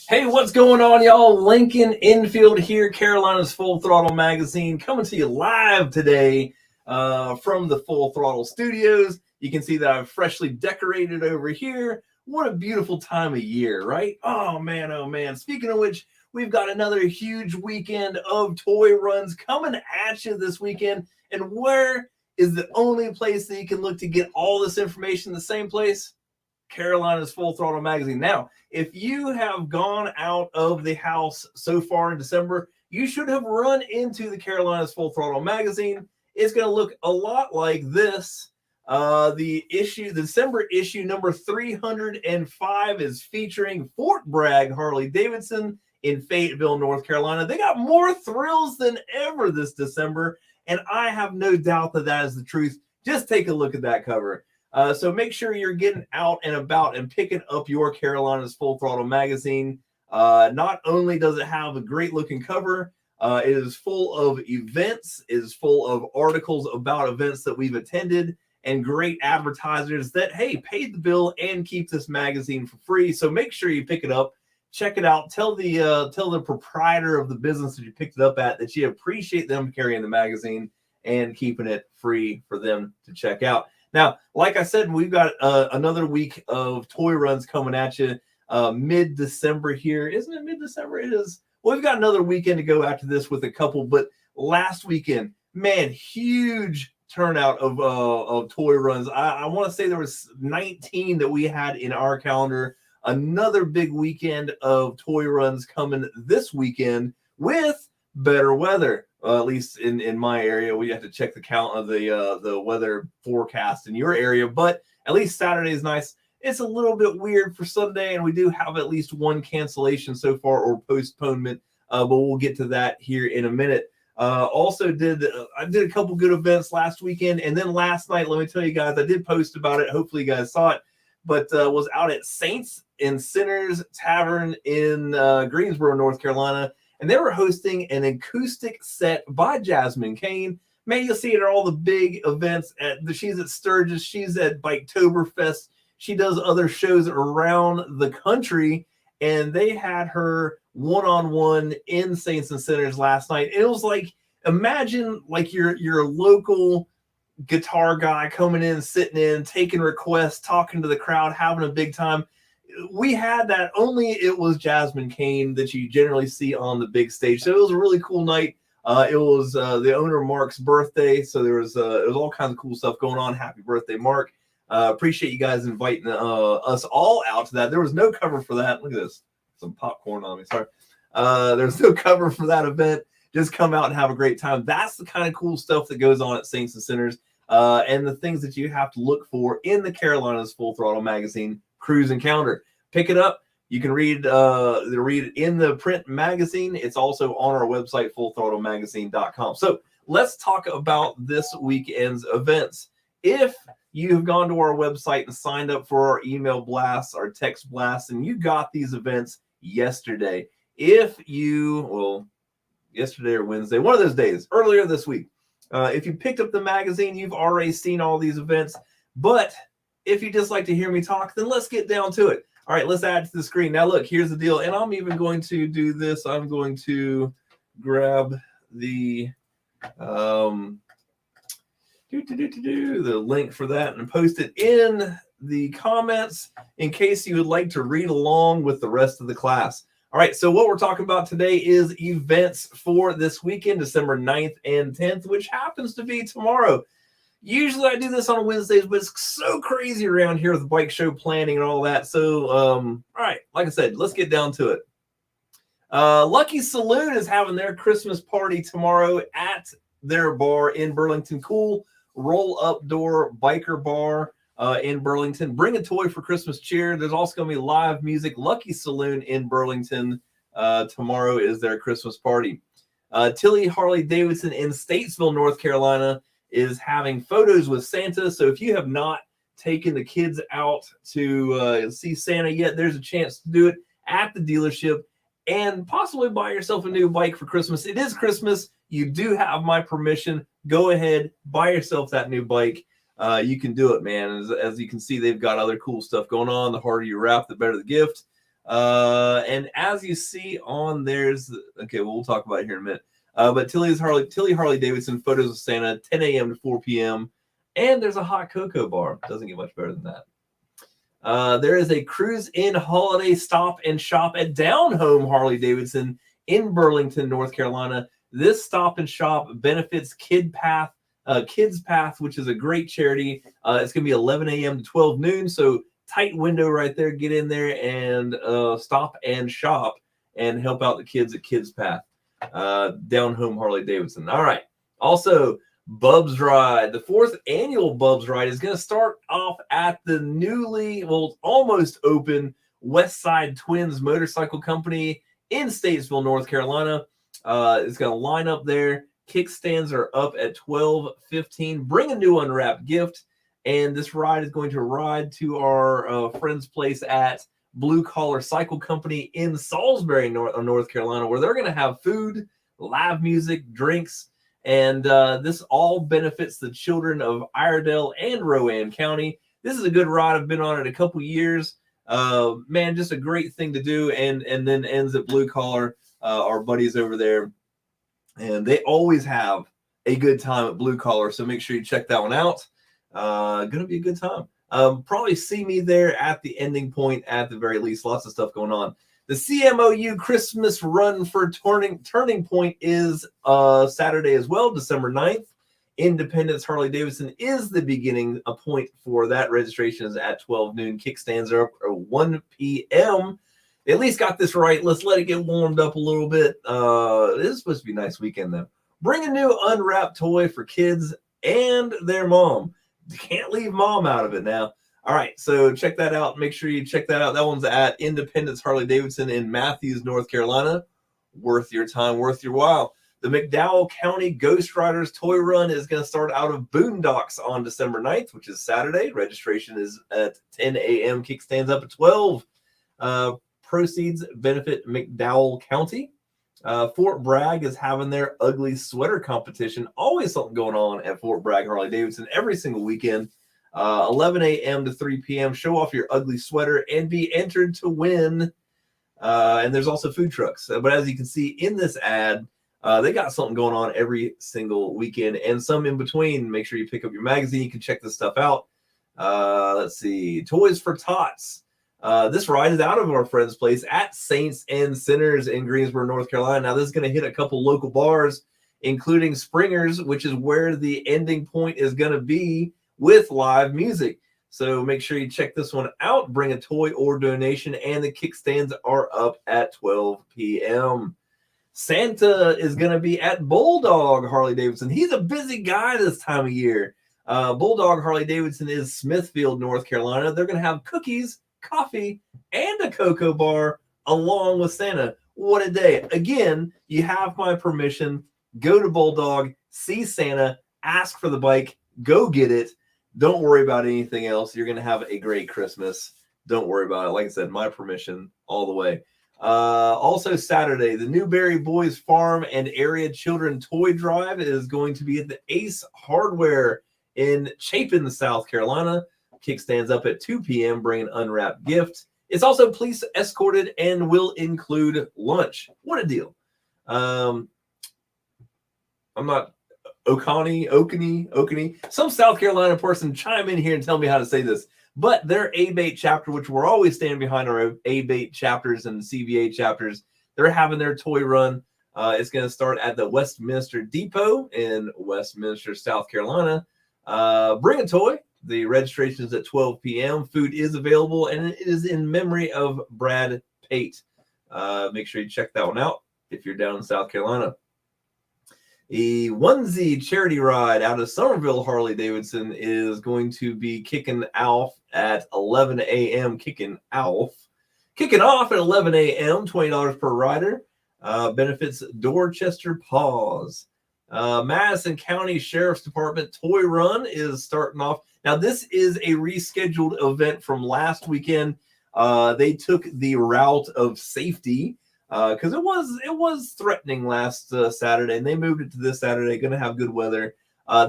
Hey, what's going on, y'all? Lincoln Infield here, Carolina's Full Throttle magazine, coming to you live today from the Full Throttle studios. You can see that I've freshly decorated over here. What a beautiful time of year, right? Oh, man, oh, man. Speaking of which, we've got another huge weekend of toy runs coming at you this weekend. And where is the only place that you can look to get all this information? The same place? Carolina's Full Throttle magazine. Now, if you have gone out of the house so far in December, you should have run into the Carolina's Full Throttle magazine. It's going to look a lot like this. The December issue number 305 is featuring Fort Bragg Harley Davidson in Fayetteville, North Carolina. They got more thrills than ever this December, and I have no doubt that that is the truth. Just take a look at that cover. So make sure you're getting out and about and picking up your Carolina's Full Throttle magazine. Not only does it have a great looking cover, it is full of events, it is full of articles about events that we've attended, and great advertisers that, hey, paid the bill and keep this magazine for free. So make sure you pick it up, check it out, tell the proprietor of the business that you picked it up at that you appreciate them carrying the magazine and keeping it free for them to check out. Now, like I said, we've got another week of toy runs coming at you mid-December here. Isn't it mid-December? It is. Well, we've got another weekend to go after this with a couple, but last weekend, man, huge turnout of toy runs. I want to say there was 19 that we had in our calendar. Another big weekend of toy runs coming this weekend with better weather. At least in my area, we have to check the count of the weather forecast in your area, but at least Saturday is nice. It's a little bit weird for Sunday, and we do have at least one cancellation so far or postponement, but we'll get to that here in a minute. Also I did a couple good events last weekend, and then last night, let me tell you guys, I did post about it. Hopefully you guys saw it, but was out at Saints and Sinners Tavern in Greensboro, North Carolina. And they were hosting an acoustic set by Jasmine Kane. Man, you'll see it at all the big events. She's at Sturgis. She's at Biketoberfest. She does other shows around the country. And they had her one-on-one in Saints and Sinners last night. It was like, imagine like your local guitar guy coming in, sitting in, taking requests, talking to the crowd, having a big time. We had that, only it was Jasmine Kane that you generally see on the big stage. So it was a really cool night. It was the owner Mark's birthday, so there was all kinds of cool stuff going on. Happy birthday, Mark. Appreciate you guys inviting us all out to that. There was no cover for that. Look at this, some popcorn on me, sorry. There's no cover for that event. Just come out and have a great time. That's the kind of cool stuff that goes on at Saints and Sinners, and the things that you have to look for in the Carolina's Full Throttle magazine Cruise Encounter. Pick it up. You can read it in the print magazine. It's also on our website, fullthrottlemagazine.com. So let's talk about this weekend's events. If you've gone to our website and signed up for our email blasts, our text blasts, and you got these events yesterday, yesterday or Wednesday, one of those days, earlier this week, if you picked up the magazine, you've already seen all these events. But if you just like to hear me talk, then let's get down to it. All right, let's add to the screen. Now, look, here's the deal. And I'm even going to do this. I'm going to grab the link for that and post it in the comments in case you would like to read along with the rest of the class. All right, so what we're talking about today is events for this weekend, December 9th and 10th, which happens to be tomorrow. Usually I do this on Wednesdays, but it's so crazy around here with the bike show planning and all that. So, all right, like I said, let's get down to it. Lucky Saloon is having their Christmas party tomorrow at their bar in Burlington. Cool roll-up door biker bar in Burlington. Bring a toy for Christmas cheer. There's also going to be live music. Lucky Saloon in Burlington. Tomorrow is their Christmas party. Tilly Harley Davidson in Statesville, North Carolina, is having photos with Santa. So if you have not taken the kids out to see Santa yet, there's a chance to do it at the dealership and possibly buy yourself a new bike for Christmas. It is Christmas. You do have my permission. Go ahead, buy yourself that new bike. You can do it, man. As you can see, they've got other cool stuff going on. The harder you wrap, the better the gift. And as you see on there's okay, well, we'll talk about it here in a minute. But Tilly Harley Davidson photos of Santa, 10 a.m. to 4 p.m. And there's a hot cocoa bar. Doesn't get much better than that. There is a cruise in holiday stop and shop at Down Home Harley Davidson in Burlington, North Carolina. This stop and shop benefits Kids Path, which is a great charity. It's going to be 11 a.m. to 12 noon, so tight window right there. Get in there and stop and shop and help out the kids at Kids Path. Down Home Harley Davidson. All right. Also, Bub's Ride. The 4th annual Bub's Ride is going to start off at the almost open West Side Twins Motorcycle Company in Statesville, North Carolina. It's going to line up there. Kickstands are up at 12:15. Bring a new unwrapped gift. And this ride is going to ride to our friend's place at Blue Collar Cycle Company in Salisbury, North Carolina, where they're going to have food, live music, drinks, and this all benefits the children of Iredell and Rowan County. This is a good ride. I've been on it a couple years. Man, just a great thing to do, and then ends at Blue Collar, our buddies over there, and they always have a good time at Blue Collar, so make sure you check that one out. Gonna be a good time. Probably see me there at the ending point at the very least. Lots of stuff going on. The CMOU Christmas Run for Turning Point is Saturday as well, December 9th. Independence Harley Davidson is the beginning. A point for that registration is at 12 noon. Kickstands are up at 1 p.m. They at least got this right. Let's let it get warmed up a little bit. This is supposed to be a nice weekend, though. Bring a new unwrapped toy for kids and their mom. You can't leave mom out of it now. All right, so check that out. Make sure you check that out. That one's at Independence Harley Davidson in Matthews, North Carolina. Worth your time, worth your while. The McDowell County Ghost Riders Toy Run is going to start out of Boondocks on December 9th, which is Saturday. Registration is at 10 a.m. Kickstands up at 12. Proceeds benefit McDowell County. Fort Bragg is having their ugly sweater competition. Always something going on at Fort Bragg Harley Davidson every single weekend. 11 a.m. to 3 p.m. Show off your ugly sweater and be entered to win. And there's also food trucks. But as you can see in this ad, they got something going on every single weekend and some in between. Make sure you pick up your magazine. You can check this stuff out. Let's see. Toys for Tots. This ride is out of our friend's place at Saints and Sinners in Greensboro, North Carolina. Now, this is going to hit a couple local bars, including Springer's, which is where the ending point is going to be with live music. So make sure you check this one out. Bring a toy or donation, and the kickstands are up at 12 p.m. Santa is going to be at Bulldog Harley Davidson. He's a busy guy this time of year. Bulldog Harley Davidson is Smithfield, North Carolina. They're going to have cookies, coffee, and a cocoa bar along with Santa. What a day. Again, you have my permission. Go to Bulldog, see Santa, ask for the bike, go get it. Don't worry about anything else. You're going to have a great Christmas. Don't worry about it. Like I said, my permission all the way. Also Saturday, the Newberry Boys Farm and Area Children Toy Drive is going to be at the Ace Hardware in Chapin, South Carolina. Kickstands up at 2 p.m. Bring an unwrapped gift. It's also police escorted and will include lunch. What a deal. I'm not Okanee. Some South Carolina person chime in here and tell me how to say this. But their A-Bait chapter, which we're always standing behind our A-Bait chapters and CVA chapters, they're having their toy run. It's going to start at the Westminster Depot in Westminster, South Carolina. Bring a toy. The registration is at 12 p.m. Food is available, and it is in memory of Brad Pate. Make sure you check that one out if you're down in South Carolina. The onesie charity ride out of Somerville Harley Davidson is going to be kicking off at 11 a.m. Kicking off at 11 a.m. $20 per rider. Benefits Dorchester Paws. Madison County Sheriff's Department Toy Run is starting off. Now, this is a rescheduled event from last weekend. They took the route of safety because it was threatening last Saturday, and they moved it to this Saturday. Going to have good weather.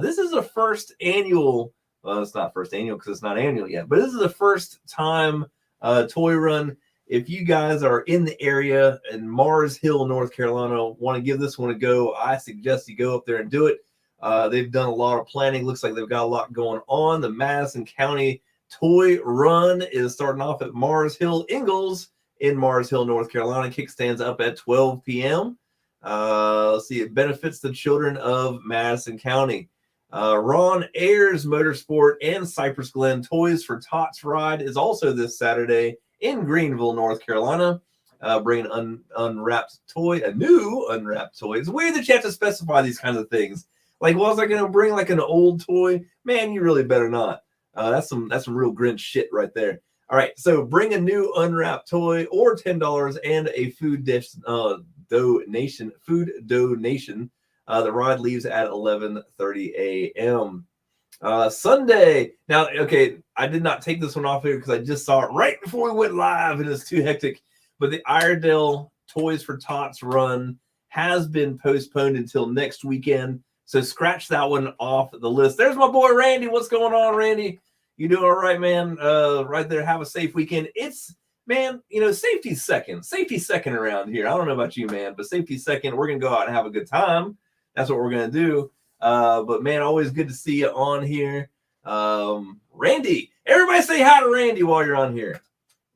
This is the first annual. Well, it's not first annual because it's not annual yet, but this is the first time toy run. if you guys are in the area in Mars Hill, North Carolina, want to give this one a go, I suggest you go up there and do it. They've done a lot of planning. Looks like they've got a lot going on. The Madison County Toy Run is starting off at Mars Hill Ingalls in Mars Hill, North Carolina. Kickstands up at 12 p.m. Let's see, it benefits the children of Madison County. Ron Ayers Motorsport and Cypress Glen Toys for Tots Ride is also this Saturday in Greenville, North Carolina. Bringing unwrapped toy, a new unwrapped toy. It's weird that you have to specify these kinds of things. Like, was I going to bring like an old toy? Man, you really better not. That's some real Grinch shit right there. All right, so bring a new unwrapped toy or $10 and a food donation. The ride leaves at 11:30 a.m. Sunday. Now, okay, I did not take this one off here because I just saw it right before we went live, and it's too hectic. But the Iredell Toys for Tots run has been postponed until next weekend. So scratch that one off the list. There's my boy Randy. What's going on, Randy? You doing all right, man? Right there. Have a safe weekend. It's, man, safety's second. Safety's second around here. I don't know about you, man, but safety's second. We're going to go out and have a good time. That's what we're going to do. But, man, always good to see you on here. Randy. Everybody say hi to Randy while you're on here.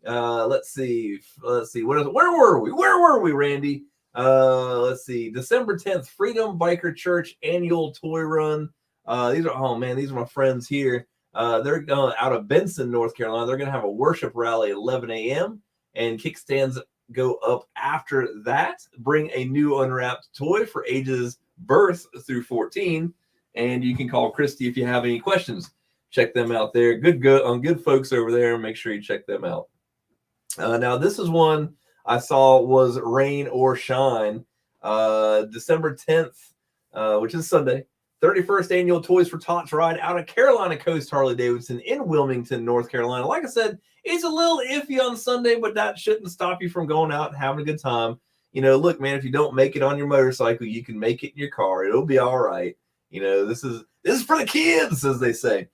Let's see. Where were we, Randy? Let's see. December 10th, Freedom Biker Church annual toy run. These are my friends here. They're going out of Benson, North Carolina. They're going to have a worship rally at 11 a.m. and kickstands go up after that. Bring a new unwrapped toy for ages birth through 14. And you can call Christy if you have any questions. Check them out there. Good folks over there. Make sure you check them out. Now, this is one I saw was Rain or Shine. December 10th, which is Sunday. 31st annual Toys for Tots ride out of Carolina Coast Harley-Davidson in Wilmington, North Carolina. Like I said, it's a little iffy on Sunday, but that shouldn't stop you from going out and having a good time. Look, man, if you don't make it on your motorcycle, you can make it in your car. It'll be all right. This is for the kids, as they say.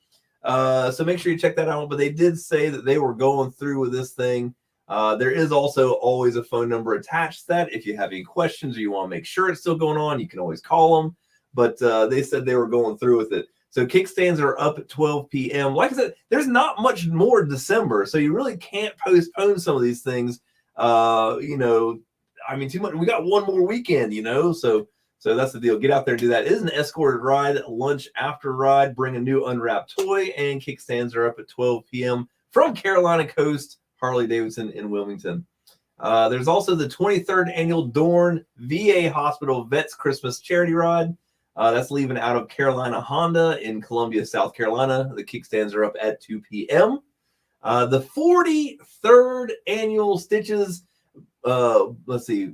So make sure you check that out. But they did say that they were going through with this thing. There is also always a phone number attached to that. If you have any questions or you want to make sure it's still going on, you can always call them. But they said they were going through with it. So kickstands are up at 12 p.m. Like I said, there's not much more December, so you really can't postpone some of these things. Too much. We got one more weekend, so that's the deal. Get out there and do that. It is an escorted ride, lunch after ride. Bring a new unwrapped toy, and kickstands are up at 12 p.m. from Carolina Coast Harley-Davidson in Wilmington. There's also the 23rd annual Dorn VA Hospital Vets Christmas Charity Ride. That's leaving out of Carolina Honda in Columbia, South Carolina. The kickstands are up at 2 p.m. The 43rd annual Stitches, let's see.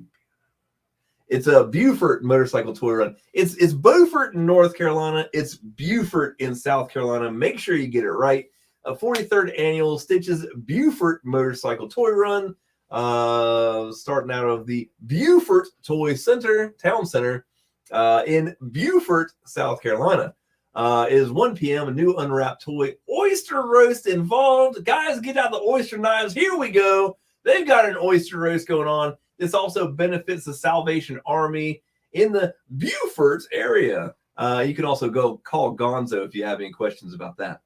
It's a Beaufort motorcycle toy run. It's Beaufort in North Carolina. It's Beaufort in South Carolina. Make sure you get it right. A 43rd annual Stitches Beaufort motorcycle toy run. Starting out of the Beaufort Town Center in Beaufort, South Carolina. Is 1 p.m. A new unwrapped toy oyster roast involved. Guys, get out the oyster knives. Here we go. They've got an oyster roast going on. This also benefits the Salvation Army in the Beaufort area. You can also go call Gonzo if you have any questions about that.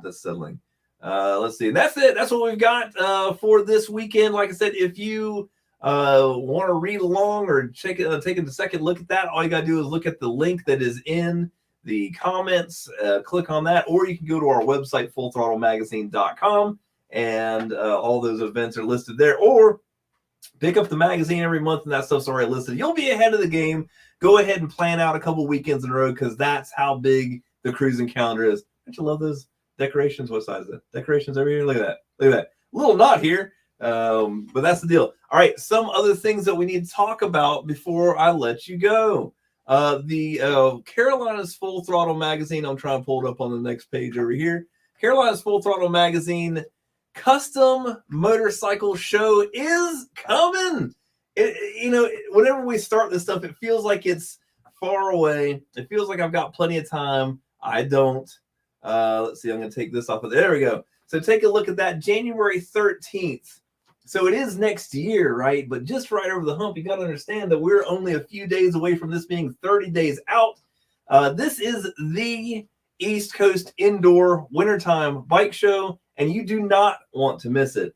That's settling. Let's see. That's it. That's what we've got for this weekend. Like I said, if you want to read along or take a second look at that, all you got to do is look at the link that is in the comments. Click on that, or you can go to our website, fullthrottlemagazine.com, and all those events are listed there. Or pick up the magazine every month, and that stuff's already listed. You'll be ahead of the game. Go ahead and plan out a couple weekends in a row, because that's how big the cruising calendar is. Don't you love those decorations? What size is it? Decorations over here? Look at that. Look at that. A little knot here, but that's the deal. All right, some other things that we need to talk about before I let you go. The Carolina's Full Throttle Magazine, I'm trying to pull it up on the next page over here. Carolina's Full Throttle Magazine custom motorcycle show is coming. Whenever we start this stuff, it feels like it's far away. It feels like I've got plenty of time. I don't. Let's see. I'm going to take this off of there. We go. So take a look at that. January 13th, So it is next year, right? But just right over the hump, you got to understand that we're only a few days away from this being 30 days out. This is the East Coast Indoor Wintertime Bike Show, and you do not want to miss it.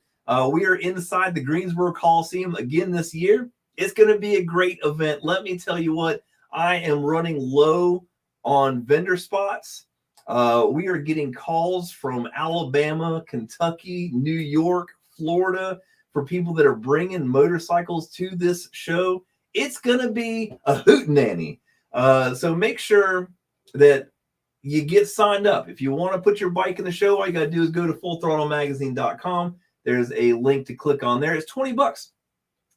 We are inside the Greensboro Coliseum again this year. It's going to be a great event. Let me tell you what, I am running low on vendor spots. We are getting calls from Alabama, Kentucky, New York, Florida for people that are bringing motorcycles to this show. It's going to be a hootenanny. So make sure that you get signed up. If you want to put your bike in the show, all you got to do is go to fullthrottlemagazine.com. There's a link to click on there. It's $20.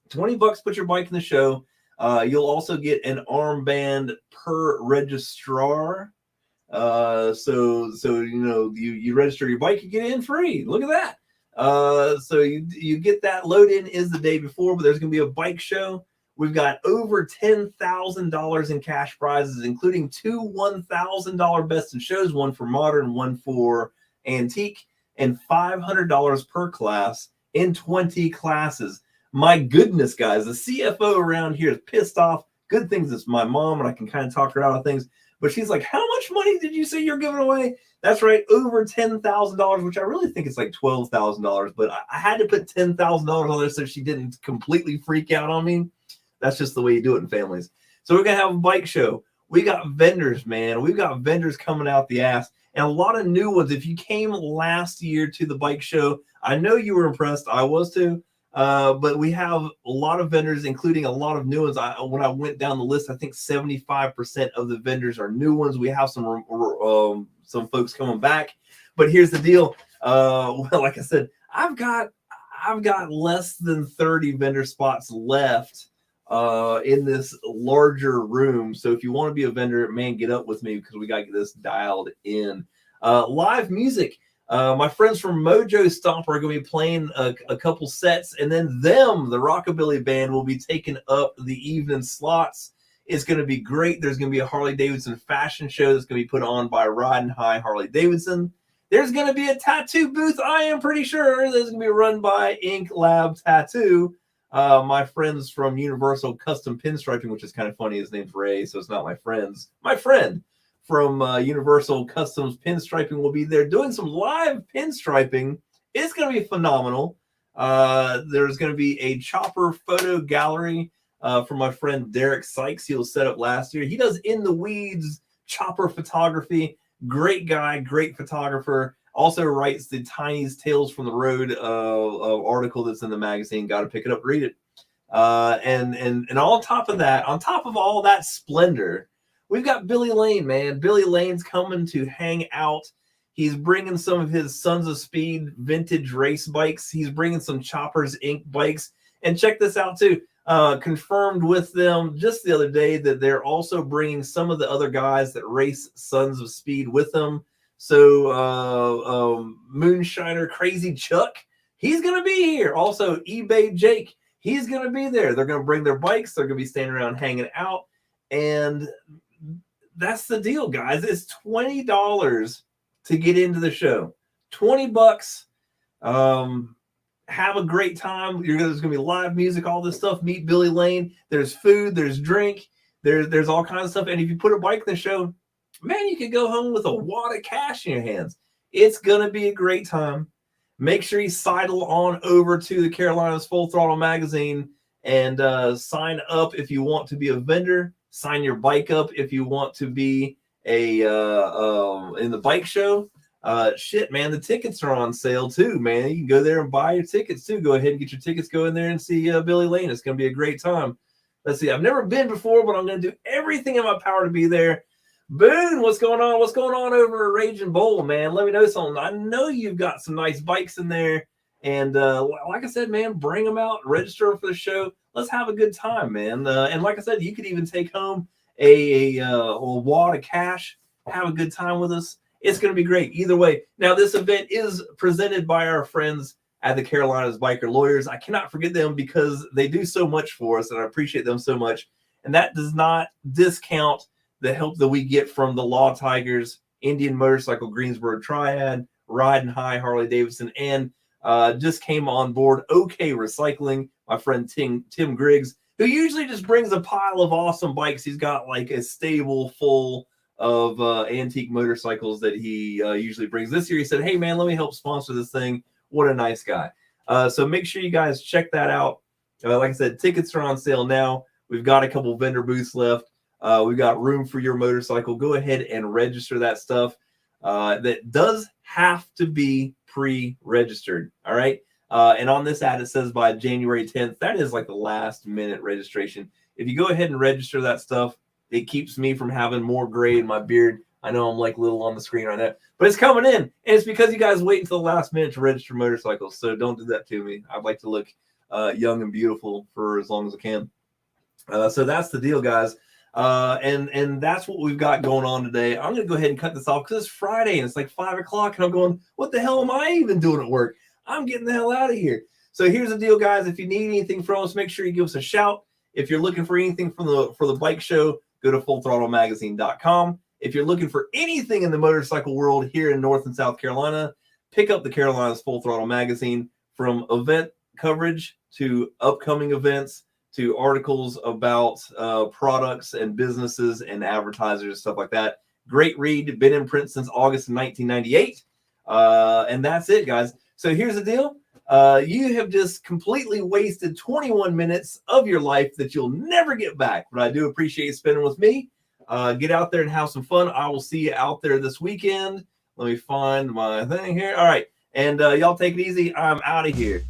$20, put your bike in the show. You'll also get an armband per registrar. So you know, you register your bike, you get in free. Look at that. So you get that. Load in is the day before, but there's going to be a bike show. We've got over $10,000 in cash prizes, including two $1,000 best in shows, one for modern, one for antique, and $500 per class in 20 classes. My goodness, guys, the CFO around here is pissed off. Good things it's my mom, and I can kind of talk her out of things. But she's like, how much money did you say you're giving away? That's right, over $10,000, which I really think it's like $12,000. But I had to put $10,000 on there so she didn't completely freak out on me. That's just the way you do it in families. So we're going to have a bike show. We got vendors, man. We've got vendors coming out the ass. And a lot of new ones. If you came last year to the bike show, I know you were impressed. I was too. But we have a lot of vendors, including a lot of new ones. When I went down the list, I think 75% of the vendors are new ones. We have some folks coming back. But here's the deal. Well, like I said, I've got less than 30 vendor spots left in this larger room. So if you want to be a vendor, man, get up with me because we got to get this dialed in. Live music. My friends from Mojo Stomp are going to be playing a couple sets, and then the Rockabilly Band, will be taking up the evening slots. It's going to be great. There's going to be a Harley Davidson fashion show that's going to be put on by Riding High Harley Davidson. There's going to be a tattoo booth, I am pretty sure. That's going to be run by Ink Lab Tattoo. My friends from Universal Custom Pinstriping, which is kind of funny. His name's Ray, so it's not my friends. My friend from Universal Customs Pinstriping will be there doing some live pinstriping. It's going to be phenomenal. There's going to be a chopper photo gallery from my friend Derek Sykes. He was set up last year. He does in the weeds chopper photography. Great guy, great photographer. Also writes the Tiny's Tales from the Road article that's in the magazine. Got to pick it up, read it. And on top of that, on top of all that splendor, we've got Billy Lane, man. Billy Lane's coming to hang out. He's bringing some of his Sons of Speed vintage race bikes. He's bringing some Choppers Inc. bikes. And check this out, too. Confirmed with them just the other day that they're also bringing some of the other guys that race Sons of Speed with them. So Moonshiner Crazy Chuck, he's going to be here. Also, eBay Jake, he's going to be there. They're going to bring their bikes. They're going to be standing around hanging out. And that's the deal, guys. It's $20 to get into the show. $20. Have a great time. There's going to be live music, all this stuff. Meet Billy Lane. There's food. There's drink. There's all kinds of stuff. And if you put a bike in the show, man, you could go home with a wad of cash in your hands. It's going to be a great time. Make sure you sidle on over to the Carolinas Full Throttle magazine and sign up if you want to be a vendor. Sign your bike up if you want to be in the bike show. Shit, man, the tickets are on sale too, man. You can go there and buy your tickets too. Go ahead and get your tickets. Go in there and see Billy Lane. It's going to be a great time. Let's see. I've never been before, but I'm going to do everything in my power to be there. Boone, what's going on? What's going on over at Raging Bull, man? Let me know something. I know you've got some nice bikes in there. And like I said, man, bring them out, register for the show. Let's have a good time, man. And like I said, you could even take home a wad of cash, have a good time with us. It's going to be great either way. Now, this event is presented by our friends at the Carolinas Biker Lawyers. I cannot forget them because they do so much for us, and I appreciate them so much. And that does not discount the help that we get from the Law Tigers, Indian Motorcycle Greensboro Triad, Riding High Harley Davidson, and just came on board. OK Recycling, my friend Tim Griggs, who usually just brings a pile of awesome bikes. He's got like a stable full of antique motorcycles that he usually brings. This year he said, hey man, let me help sponsor this thing. What a nice guy. So make sure you guys check that out. Like I said, tickets are on sale now. We've got a couple vendor booths left. We've got room for your motorcycle. Go ahead and register that stuff. That does have to be pre-registered. All right. And on this ad, it says by January 10th. That is like the last minute registration. If you go ahead and register that stuff, it keeps me from having more gray in my beard. I know I'm like little on the screen right now, but it's coming in. And it's because you guys wait until the last minute to register motorcycles. So don't do that to me. I'd like to look young and beautiful for as long as I can. So that's the deal, guys. And that's what we've got going on today. I'm going to go ahead and cut this off because it's Friday and it's like 5 o'clock. And I'm going, what the hell am I even doing at work? I'm getting the hell out of here. So here's the deal, guys. If you need anything from us, make sure you give us a shout. If you're looking for anything for the bike show, go to fullthrottlemagazine.com. If you're looking for anything in the motorcycle world here in North and South Carolina, pick up the Carolinas Full Throttle Magazine. From event coverage to upcoming events to articles about products and businesses and advertisers and stuff like that. Great read. Been in print since August of 1998. And that's it, guys. So here's the deal. You have just completely wasted 21 minutes of your life that you'll never get back. But I do appreciate you spending with me. Get out there and have some fun. I will see you out there this weekend. Let me find my thing here. All right. And y'all take it easy. I'm out of here.